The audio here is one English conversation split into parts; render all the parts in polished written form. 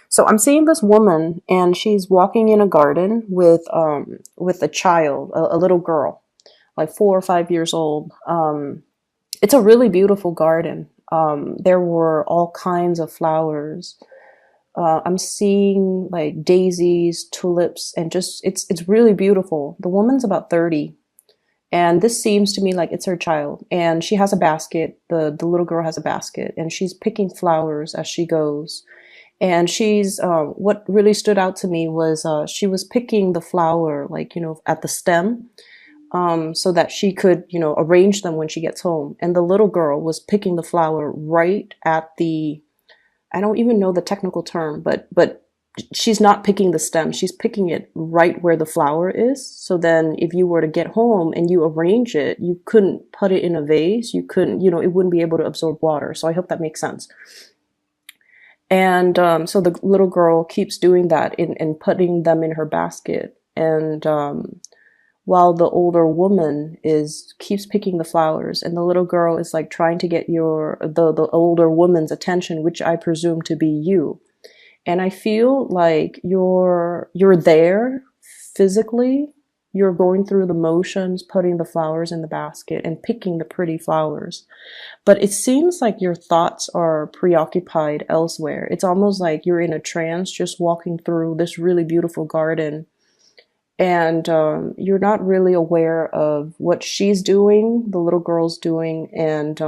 So I'm seeing this woman, and she's walking in a garden with a child, a little girl, like 4 or 5 years old. It's a really beautiful garden. There were all kinds of flowers. I'm seeing like daisies, tulips, and just it's really beautiful. The woman's about 30, and this seems to me like it's her child. And she has a basket. The little girl has a basket, and she's picking flowers as she goes. And she's what really stood out to me was she was picking the flower, like, at the stem, so that she could, arrange them when she gets home. And the little girl was picking the flower right at the, I don't even know the technical term, but she's not picking the stem. She's picking it right where the flower is. So then if you were to get home and you arrange it, you couldn't put it in a vase. You couldn't, it wouldn't be able to absorb water. So I hope that makes sense. And so the little girl keeps doing that and putting them in her basket. And while the older woman keeps picking the flowers, and the little girl is like trying to get the older woman's attention, which I presume to be you. And I feel like you're there physically. You're going through the motions, putting the flowers in the basket and picking the pretty flowers. But it seems like your thoughts are preoccupied elsewhere. It's almost like you're in a trance, just walking through this really beautiful garden. And you're not really aware of what she's doing, the little girl's doing. And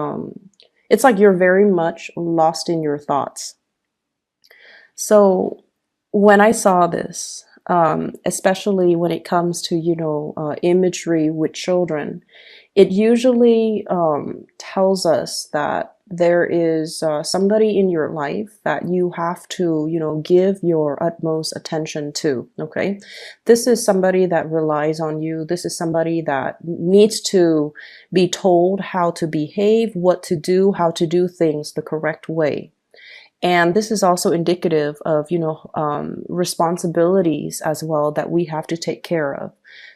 it's like you're very much lost in your thoughts. So when I saw this, especially when it comes to, imagery with children, it usually tells us that there is somebody in your life that you have to, give your utmost attention to, okay? This is somebody that relies on you. This is somebody that needs to be told how to behave, what to do, how to do things the correct way. And this is also indicative of, responsibilities as well that we have to take care of.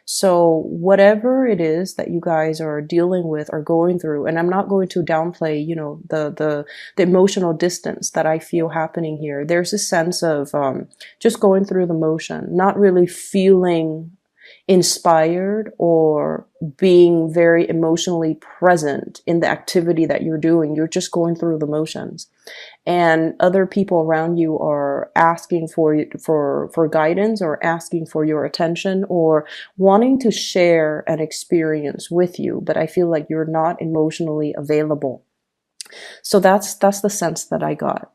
So whatever it is that you guys are dealing with or going through, and I'm not going to downplay, the emotional distance that I feel happening here. There's a sense of just going through the motion, not really feeling inspired or being very emotionally present in the activity that you're doing. You're just going through the motions. And other people around you are asking for guidance, or asking for your attention, or wanting to share an experience with you, but I feel like you're not emotionally available. So that's the sense that I got.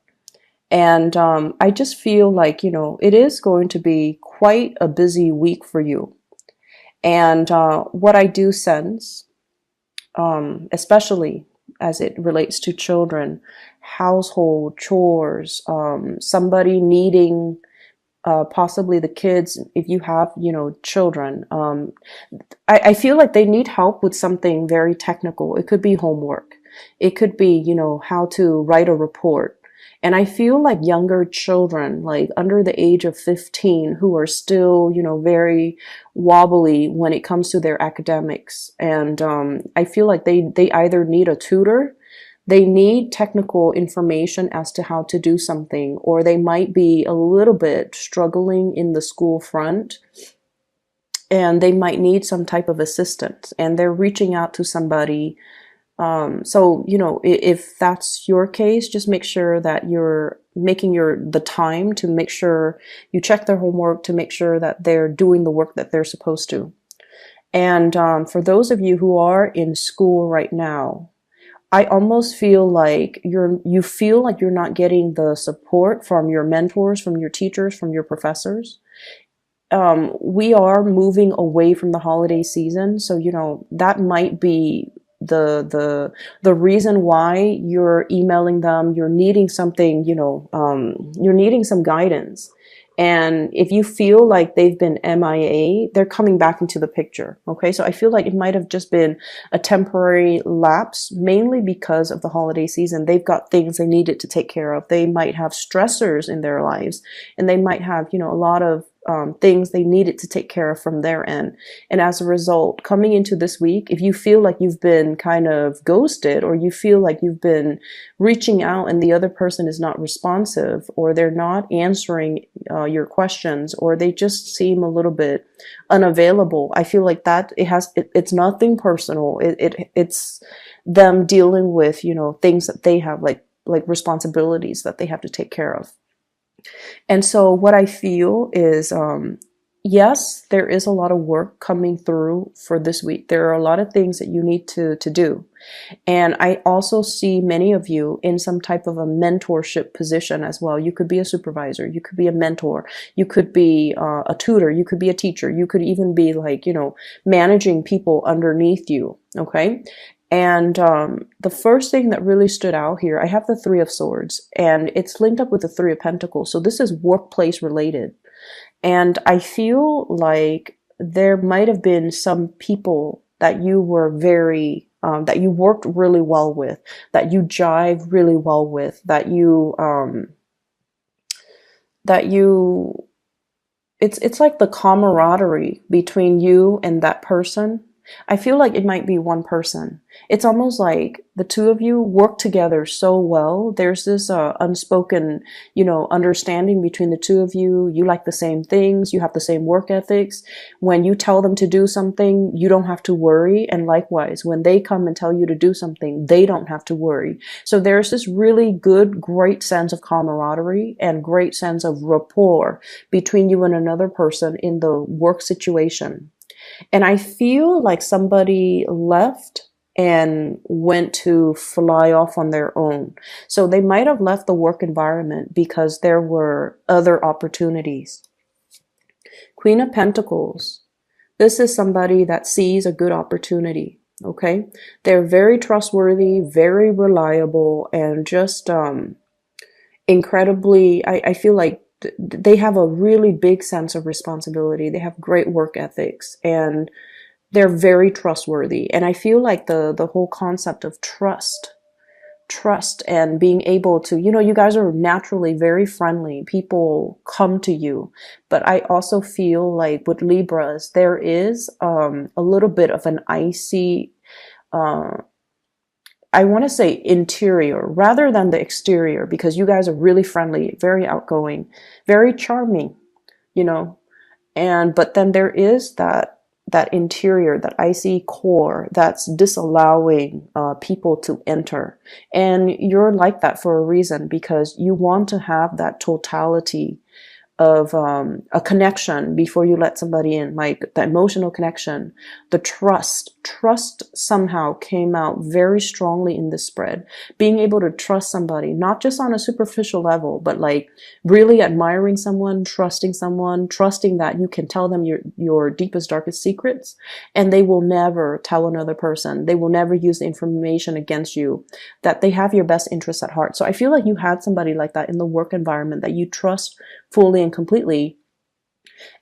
And I just feel like, it is going to be quite a busy week for you. And what I do sense, especially as it relates to children, household chores, somebody needing, possibly the kids, if you have, children, I feel like they need help with something very technical. It could be homework. It could be, how to write a report. And I feel like younger children, like under the age of 15, who are still, very wobbly when it comes to their academics. And I feel like they either need a tutor, they need technical information as to how to do something, or they might be a little bit struggling in the school front, and they might need some type of assistance, and they're reaching out to somebody. So, if that's your case, just make sure that you're making the time to make sure you check their homework, to make sure that they're doing the work that they're supposed to. And for those of you who are in school right now, I almost feel like you feel like you're not getting the support from your mentors, from your teachers, from your professors. We are moving away from the holiday season, so that might be the reason why you're emailing them. You're needing something, you're needing some guidance. And if you feel like they've been MIA, they're coming back into the picture. Okay, so I feel like it might have just been a temporary lapse, mainly because of the holiday season. They've got things they needed to take care of. They might have stressors in their lives, and they might have, a lot of things they needed to take care of from their end. And as a result, coming into this week, if you feel like you've been kind of ghosted, or you feel like you've been reaching out and the other person is not responsive, or they're not answering your questions, or they just seem a little bit unavailable, I feel like that it's nothing personal. It's them dealing with, things that they have, like responsibilities that they have to take care of. And so what I feel is, yes, there is a lot of work coming through for this week. There are a lot of things that you need to do. And I also see many of you in some type of a mentorship position as well. You could be a supervisor. You could be a mentor. You could be a tutor. You could be a teacher. You could even be like, managing people underneath you. Okay. And the first thing that really stood out here, I have the Three of Swords, and it's linked up with the Three of Pentacles. So this is workplace related. And I feel like there might have been some people that you were that you worked really well with, that you jive really well with, it's like the camaraderie between you and that person. I feel like it might be one person. It's almost like the two of you work together so well. There's this unspoken, understanding between the two of you. You like the same things. You have the same work ethics. When you tell them to do something, you don't have to worry. And likewise, when they come and tell you to do something, they don't have to worry. So there's this really good, great sense of camaraderie and great sense of rapport between you and another person in the work situation. And I feel like somebody left and went to fly off on their own. So they might have left the work environment because there were other opportunities. Queen of Pentacles. This is somebody that sees a good opportunity. Okay. They're very trustworthy, very reliable, and just incredibly, I feel like they have a really big sense of responsibility. They have great work ethics, and they're very trustworthy. And I feel like the whole concept of trust and being able to, you guys are naturally very friendly. People come to you. But I also feel like with Libras, there is a little bit of an icy, I want to say interior rather than the exterior, because you guys are really friendly, very outgoing, very charming, but then there is that interior, that icy core that's disallowing people to enter. And you're like that for a reason, because you want to have that totality of a connection before you let somebody in, like the emotional connection, the trust somehow came out very strongly in this spread. Being able to trust somebody, not just on a superficial level, but like really admiring someone, trusting that you can tell them your deepest, darkest secrets, and they will never tell another person. They will never use the information against you, that they have your best interests at heart. So I feel like you had somebody like that in the work environment that you trust fully and completely.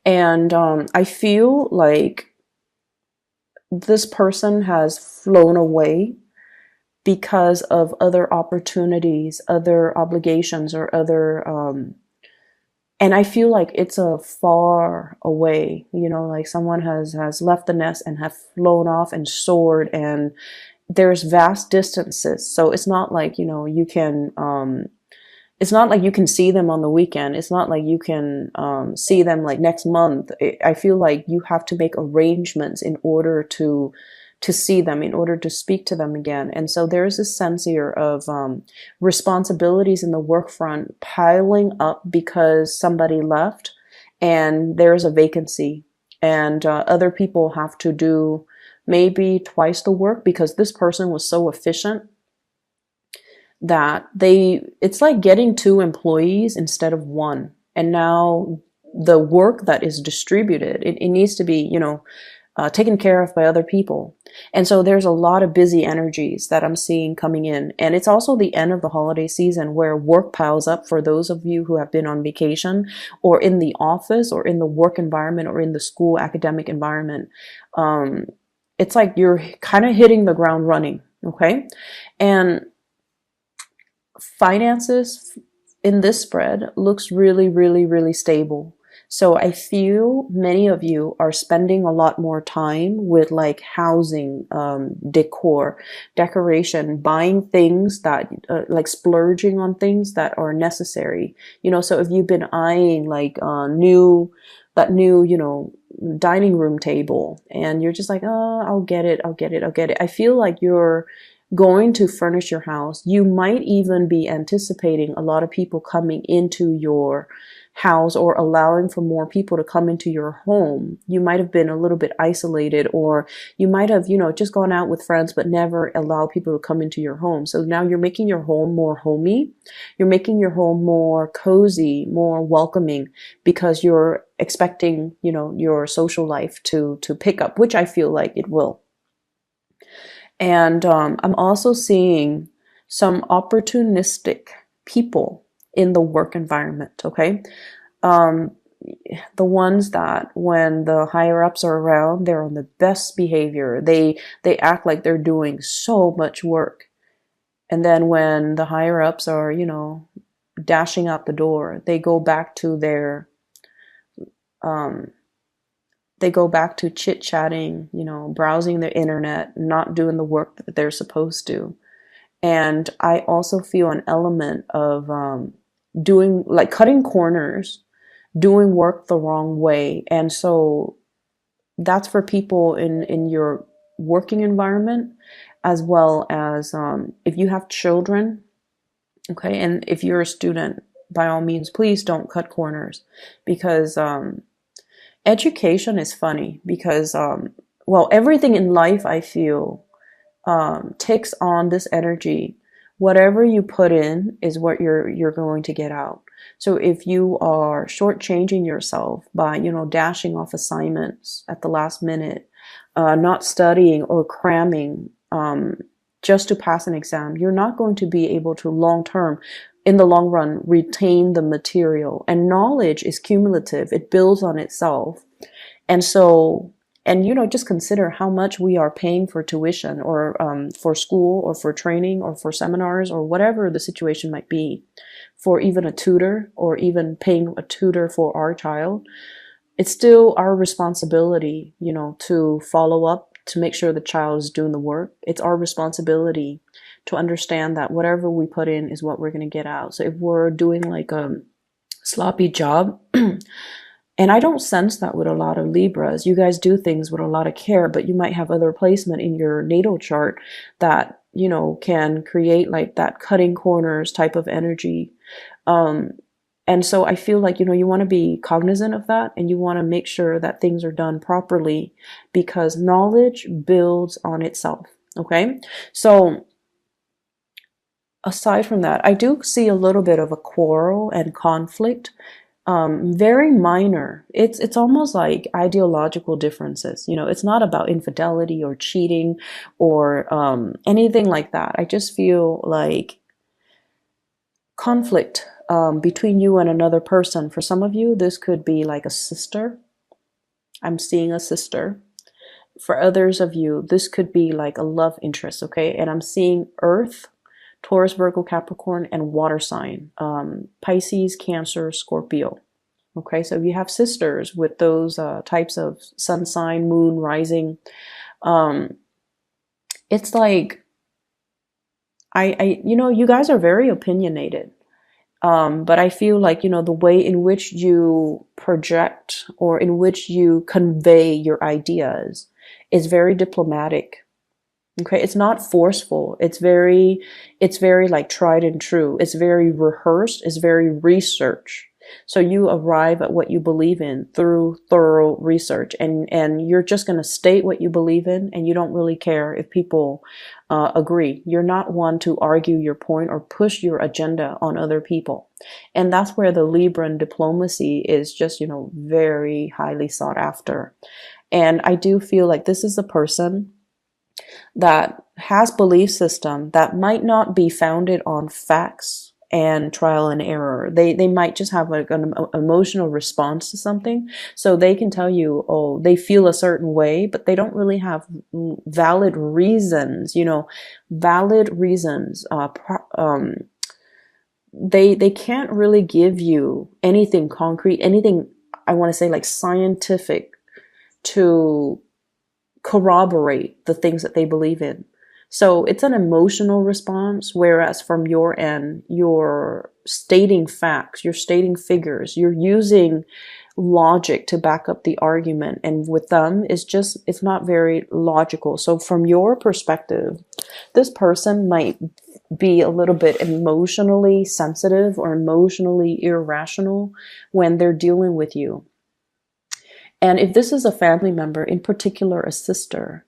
And I feel like this person has flown away because of other opportunities, other obligations, or other and I feel like it's a far away, like someone has left the nest and have flown off and soared, and there's vast distances. So it's not like, you can it's not like you can see them on the weekend. It's not like you can see them like next month. I feel like you have to make arrangements in order to see them, in order to speak to them again. And so there's this sense here of responsibilities in the work front piling up because somebody left and there's a vacancy, and other people have to do maybe twice the work because this person was so efficient that it's like getting 2 employees instead of 1. And now the work that is distributed, it needs to be, taken care of by other people. And so there's a lot of busy energies that I'm seeing coming in. And it's also the end of the holiday season where work piles up for those of you who have been on vacation or in the office or in the work environment or in the school academic environment. It's like you're kind of hitting the ground running. Okay. And finances in this spread looks really, really, really stable. So I feel many of you are spending a lot more time with like housing, decor, decoration, buying things that, like splurging on things that are necessary. So if you've been eyeing like that new, dining room table and you're just like, oh, I'll get it, I'll get it, I'll get it. I feel like you're going to furnish your house. You might even be anticipating a lot of people coming into your house or allowing for more people to come into your home. You might have been a little bit isolated, or you might have, just gone out with friends but never allow people to come into your home. So now you're making your home more homey. You're making your home more cozy, more welcoming, because you're expecting, your social life to pick up, which I feel like it will. And I'm also seeing some opportunistic people in the work environment, okay? Um, the ones that when the higher ups are around, they're on the best behavior. They act like they're doing so much work. And then when the higher ups are, dashing out the door, they go back to their they go back to chit-chatting, browsing the internet, not doing the work that they're supposed to. And I also feel an element of doing, like cutting corners, doing work the wrong way. And so that's for people in your working environment, as well as if you have children, okay, and if you're a student, by all means, please don't cut corners, because education is funny, because well, everything in life, I feel, takes on this energy. Whatever you put in is what you're going to get out. So if you are shortchanging yourself by, dashing off assignments at the last minute, not studying or cramming just to pass an exam, you're not going to be able to in the long run, retain the material. And knowledge is cumulative. It builds on itself. And so, and just consider how much we are paying for tuition, or for school, or for training, or for seminars, or whatever the situation might be, for even a tutor, or even paying a tutor for our child. It's still our responsibility, to follow up, to make sure the child is doing the work. It's our responsibility to understand that whatever we put in is what we're going to get out. So if we're doing like a sloppy job, and I don't sense that with a lot of Libras. You guys do things with a lot of care, but you might have other placement in your natal chart that, can create like that cutting corners type of energy. And so I feel like, you want to be cognizant of that, and you want to make sure that things are done properly, because knowledge builds on itself. Okay. So aside from that, I do see a little bit of a quarrel and conflict. Very minor. It's almost like ideological differences. It's not about infidelity or cheating or anything like that. I just feel like conflict between you and another person. For some of you, this could be like a sister. I'm seeing a sister. For others of you, this could be like a love interest, okay? And I'm seeing Earth, Taurus, Virgo, Capricorn, and water sign, Pisces, Cancer, Scorpio. Okay, so if you have sisters with those types of sun sign, moon, rising, it's like, you guys are very opinionated. But I feel like, the way in which you project or in which you convey your ideas is very diplomatic. Okay, it's not forceful. It's very like tried and true. It's very rehearsed. It's very research. So you arrive at what you believe in through thorough research, and you're just going to state what you believe in, and you don't really care if people agree. You're not one to argue your point or push your agenda on other people. And that's where the Libran diplomacy is just, very highly sought after. And I do feel like this is a person that has belief system that might not be founded on facts and trial and error. They might just have like an emotional response to something. So they can tell you, oh, they feel a certain way, but they don't really have valid reasons, valid reasons. They can't really give you anything concrete, anything I want to say like scientific to corroborate the things that they believe in. So it's an emotional response, whereas from your end, you're stating facts, you're stating figures, you're using logic to back up the argument. And with them, it's not very logical. So from your perspective, this person might be a little bit emotionally sensitive or emotionally irrational when they're dealing with you. And if this is a family member, in particular a sister,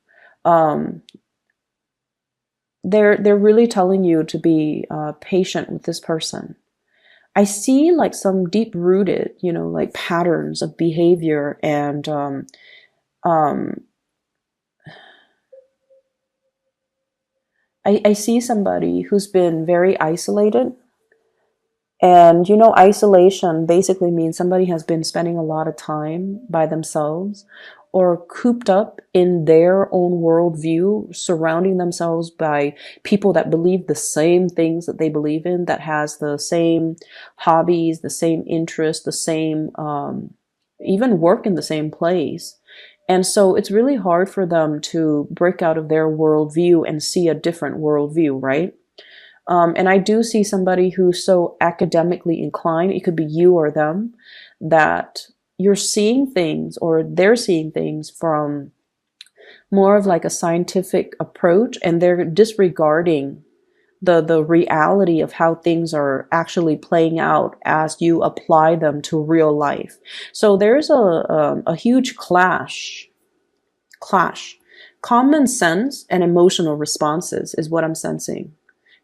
they're really telling you to be patient with this person. I see like some deep rooted, like patterns of behavior and I see somebody who's been very isolated. And isolation basically means somebody has been spending a lot of time by themselves or cooped up in their own worldview, surrounding themselves by people that believe the same things that they believe in, that has the same hobbies, the same interests, the same, even work in the same place. And so it's really hard for them to break out of their worldview and see a different worldview, right? And I do see somebody who's so academically inclined, it could be you or them, that you're seeing things or they're seeing things from more of like a scientific approach, and they're disregarding the reality of how things are actually playing out as you apply them to real life. So there's a huge clash. Common sense and emotional responses is what I'm sensing.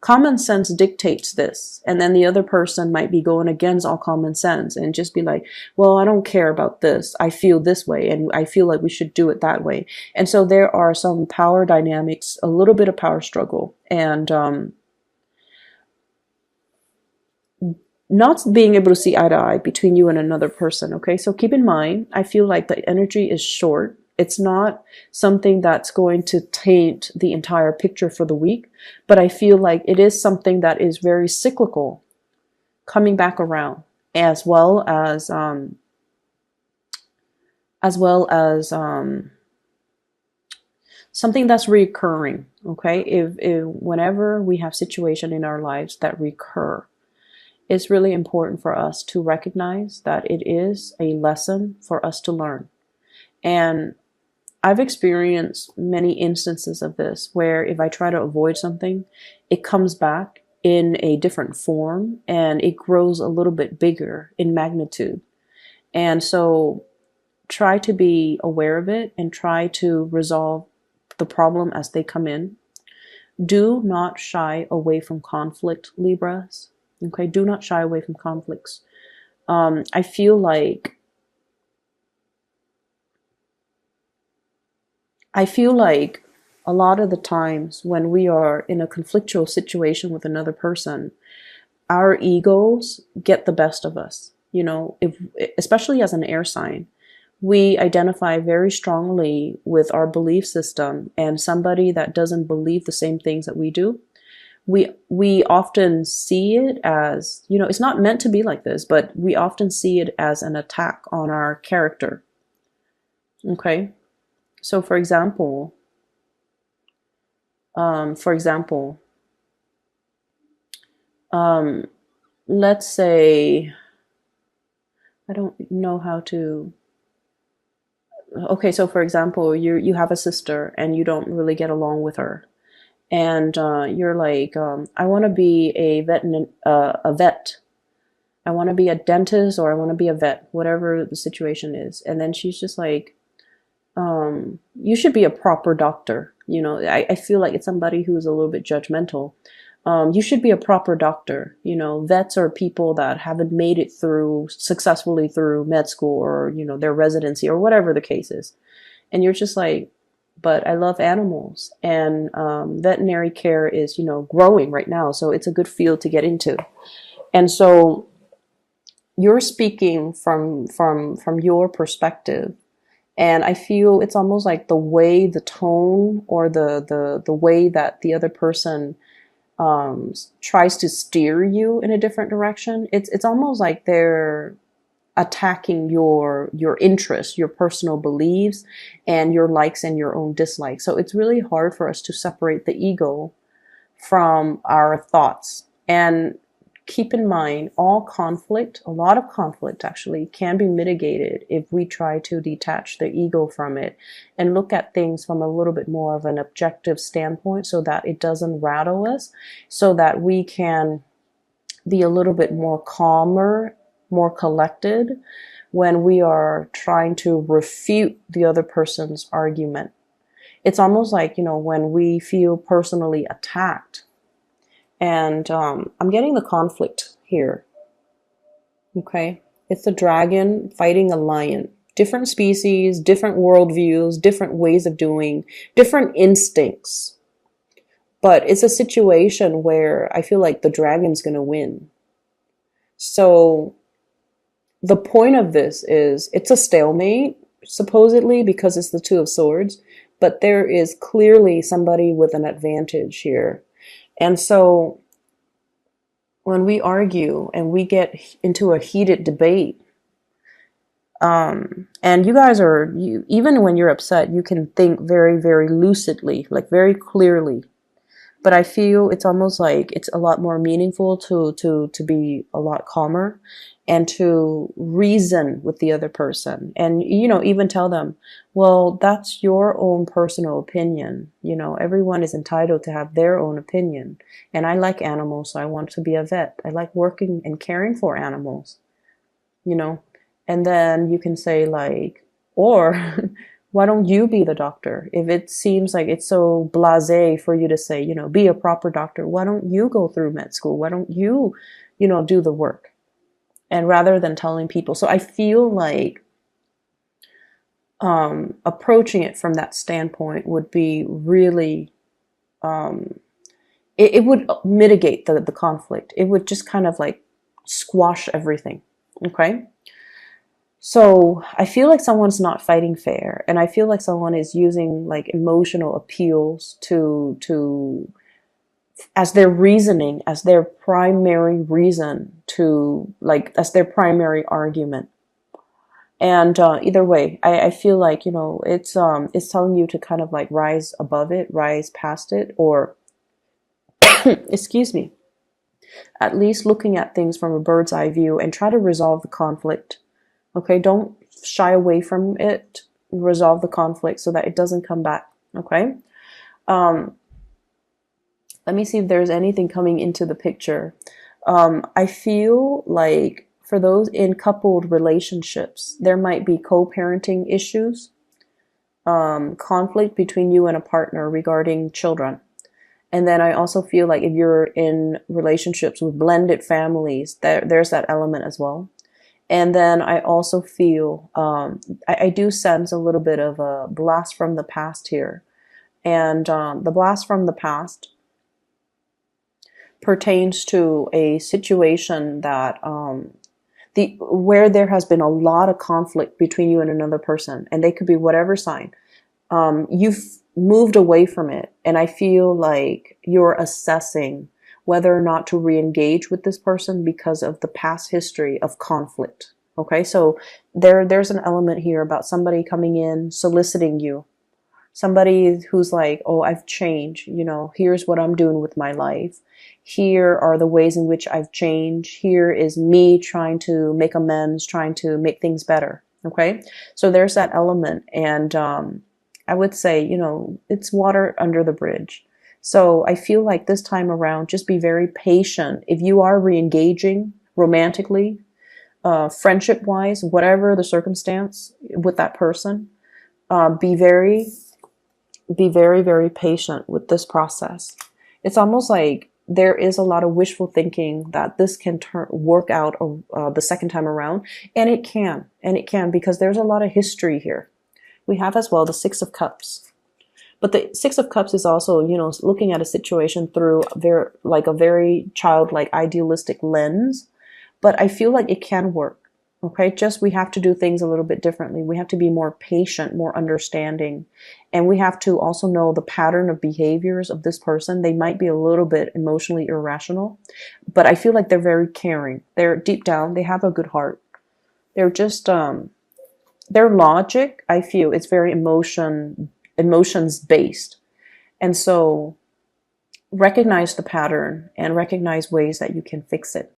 Common sense dictates this, and then the other person might be going against all common sense and just be like, well, I don't care about this. I feel this way, and I feel like we should do it that way. And so there are some power dynamics, a little bit of power struggle, and not being able to see eye to eye between you and another person. Okay, so keep in mind, I feel like the energy is short. It's not something that's going to taint the entire picture for the week, but I feel like it is something that is very cyclical, coming back around, as well as something that's recurring. Okay, if whenever we have situation in our lives that recur, it's really important for us to recognize that it is a lesson for us to learn. And I've experienced many instances of this where if I try to avoid something, it comes back in a different form and it grows a little bit bigger in magnitude. And so try to be aware of it and try to resolve the problem as they come in. Do not shy away from conflict, Libras. Okay, do not shy away from conflicts. I feel like a lot of the times when we are in a conflictual situation with another person, our egos get the best of us. Especially as an air sign, we identify very strongly with our belief system, and somebody that doesn't believe the same things that we do, we often see it as, it's not meant to be like this, but we often see it as an attack on our character. Okay? So for example, let's say, I don't know how to, okay, so for example, you have a sister and you don't really get along with her. And you're like, I want to be a vet. I want to be a dentist, or I want to be a vet, whatever the situation is. And then she's just like, you should be a proper doctor. I feel like it's somebody who's a little bit judgmental. You should be a proper doctor. Vets are people that haven't made it successfully through med school or, their residency or whatever the case is. And you're just like, but I love animals, and veterinary care is, growing right now. So it's a good field to get into. And so you're speaking from your perspective. And I feel it's almost like the tone, or the way that the other person tries to steer you in a different direction. It's almost like they're attacking your interests, your personal beliefs, and your likes and your own dislikes. So it's really hard for us to separate the ego from our thoughts. And keep in mind, all conflict, a lot of conflict actually, can be mitigated if we try to detach the ego from it and look at things from a little bit more of an objective standpoint, so that it doesn't rattle us, so that we can be a little bit more calmer, more collected when we are trying to refute the other person's argument. It's almost like, when we feel personally attacked. And I'm getting the conflict here. Okay. It's a dragon fighting a lion. Different species, different worldviews, different ways of doing, different instincts. But it's a situation where I feel like the dragon's going to win. So the point of this is it's a stalemate, supposedly, because it's the Two of Swords, but there is clearly somebody with an advantage here. And so when we argue and we get into a heated debate, and you guys even when you're upset, you can think very, very lucidly, like very clearly. But I feel it's almost like it's a lot more meaningful to be a lot calmer and to reason with the other person. And, even tell them, well, that's your own personal opinion. Everyone is entitled to have their own opinion. And I like animals, so I want to be a vet. I like working and caring for animals, And then you can say or why don't you be the doctor? If it seems like it's so blasé for you to say, be a proper doctor, why don't you go through med school? Why don't you, do the work? And rather than telling people. So I feel like approaching it from that standpoint would be really, it would mitigate the conflict. It would just kind of squash everything. Okay. So I feel like someone's not fighting fair, and I feel like someone is using emotional appeals to as their reasoning, as their primary reason as their primary argument. And either way, I feel like it's telling you to kind of rise above it, rise past it, or excuse me, at least looking at things from a bird's eye view and try to resolve the conflict. Okay, don't shy away from it. Resolve the conflict so that it doesn't come back. Okay. Let me see if there's anything coming into the picture. I feel like for those in coupled relationships, there might be co-parenting issues, conflict between you and a partner regarding children. And then I also feel like if you're in relationships with blended families, there's that element as well. And then I also feel, I do sense a little bit of a blast from the past here. And the blast from the past pertains to a situation that where there has been a lot of conflict between you and another person, and they could be whatever sign. You've moved away from it, and I feel like you're assessing whether or not to re-engage with this person because of the past history of conflict. Okay, so there's an element here about somebody coming in, soliciting you. Somebody who's like, oh, I've changed, here's what I'm doing with my life. Here are the ways in which I've changed. Here is me trying to make amends, trying to make things better. Okay, so there's that element. And I would say, it's water under the bridge. So I feel like this time around, just be very patient. If you are re-engaging romantically, friendship-wise, whatever the circumstance with that person, be very, very patient with this process. It's almost like there is a lot of wishful thinking that this can work out the second time around, and it can, because there's a lot of history here. We have as well the Six of Cups. But the Six of Cups is also, looking at a situation through a very childlike, idealistic lens. But I feel like it can work. Okay, just we have to do things a little bit differently. We have to be more patient, more understanding. And we have to also know the pattern of behaviors of this person. They might be a little bit emotionally irrational, but I feel like they're very caring. They're deep down, they have a good heart. They're just their logic, I feel, it's very emotions based. And so recognize the pattern and recognize ways that you can fix it.